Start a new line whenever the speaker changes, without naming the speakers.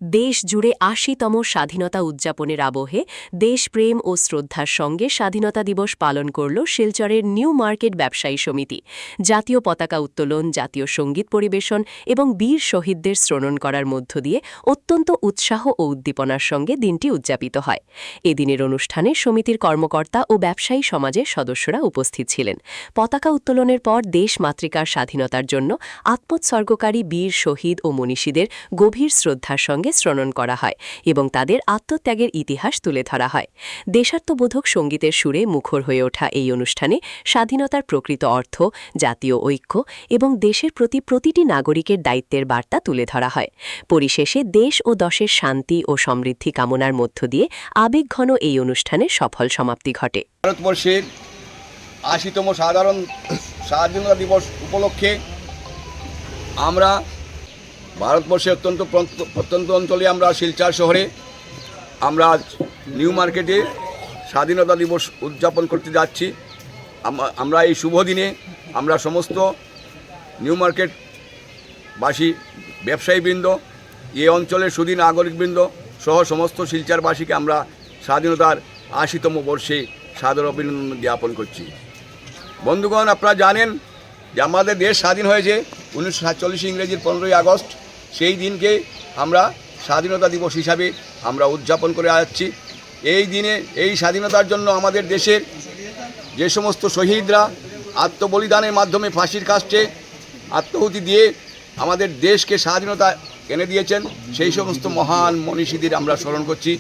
দেশ জুড়ে ৮০তম স্বাধীনতা উদযাপনের আবহে দেশপ্রেম ও শ্রদ্ধার সঙ্গে স্বাধীনতা দিবস পালন করল শিলচরের নিউ মার্কেট ব্যবসায়ী সমিতি। জাতীয় পতাকা উত্তোলন, জাতীয় সঙ্গীত পরিবেশন এবং বীর শহীদদের স্মরণ করার মধ্য দিয়ে অত্যন্ত উৎসাহ ও উদ্দীপনার সঙ্গে দিনটি উদযাপিত হয়। এদিনের অনুষ্ঠানে সমিতির কর্মকর্তা ও ব্যবসায়ী সমাজের সদস্যরা উপস্থিত ছিলেন। পতাকা উত্তোলনের পর দেশ মাতৃকার স্বাধীনতার জন্য আত্মোৎসর্গকারী বীর শহীদ ও মনীষীদের গভীর শ্রদ্ধার সঙ্গে স্মরণ করা হয় এবং তাদের আত্মত্যাগের ইতিহাস তুলে ধরা হয়। দেশাত্মবোধক সঙ্গীতের সুরে মুখর হয়ে ওঠা এই অনুষ্ঠানে স্বাধীনতার প্রকৃত অর্থ, জাতীয় ঐক্য এবং দেশের প্রতি প্রতিটি নাগরিকের দায়িত্বের বার্তা তুলে ধরা হয়। পরিশেষে দেশ ও দশের শান্তি ও সমৃদ্ধি কামনার মধ্য দিয়ে আবেগঘন এই অনুষ্ঠানের সফল সমাপ্তি ঘটে।
ভারতবর্ষের ৮০তম স্বাধীনতা দিবস উপলক্ষে আমরা ভারতবর্ষের প্রত্যন্ত অঞ্চলে আমরা শিলচর শহরে আমরা আজ নিউ মার্কেটে স্বাধীনতা দিবস উদযাপন করতে যাচ্ছি। আমরা এই শুভ দিনে আমরা সমস্ত নিউ মার্কেটবাসী, ব্যবসায়ীবৃন্দ, এই অঞ্চলের সুধী নাগরিকবৃন্দ সহ সমস্ত শিলচরবাসীকে আমরা স্বাধীনতার ৮০তম বর্ষে সাদর অভিনন্দন জ্ঞাপন করছি। বন্ধুগণ, আপনারা জানেন যে আমাদের দেশ স্বাধীন হয়েছে 1947 ইংরেজির 15ই আগস্ট। সেই দিনকে আমরা স্বাধীনতা দিবস হিসাবে আমরা উদযাপন করে যাচ্ছি। এই দিনে এই স্বাধীনতার জন্য আমাদের দেশের যে সমস্ত শহীদরা আত্মবলিদানের মাধ্যমে ফাঁসির কাস্টে আত্মাহুতি দিয়ে আমাদের দেশকে স্বাধীনতা এনে দিয়েছেন, সেই সমস্ত মহান মনীষীদের আমরা স্মরণ করছি।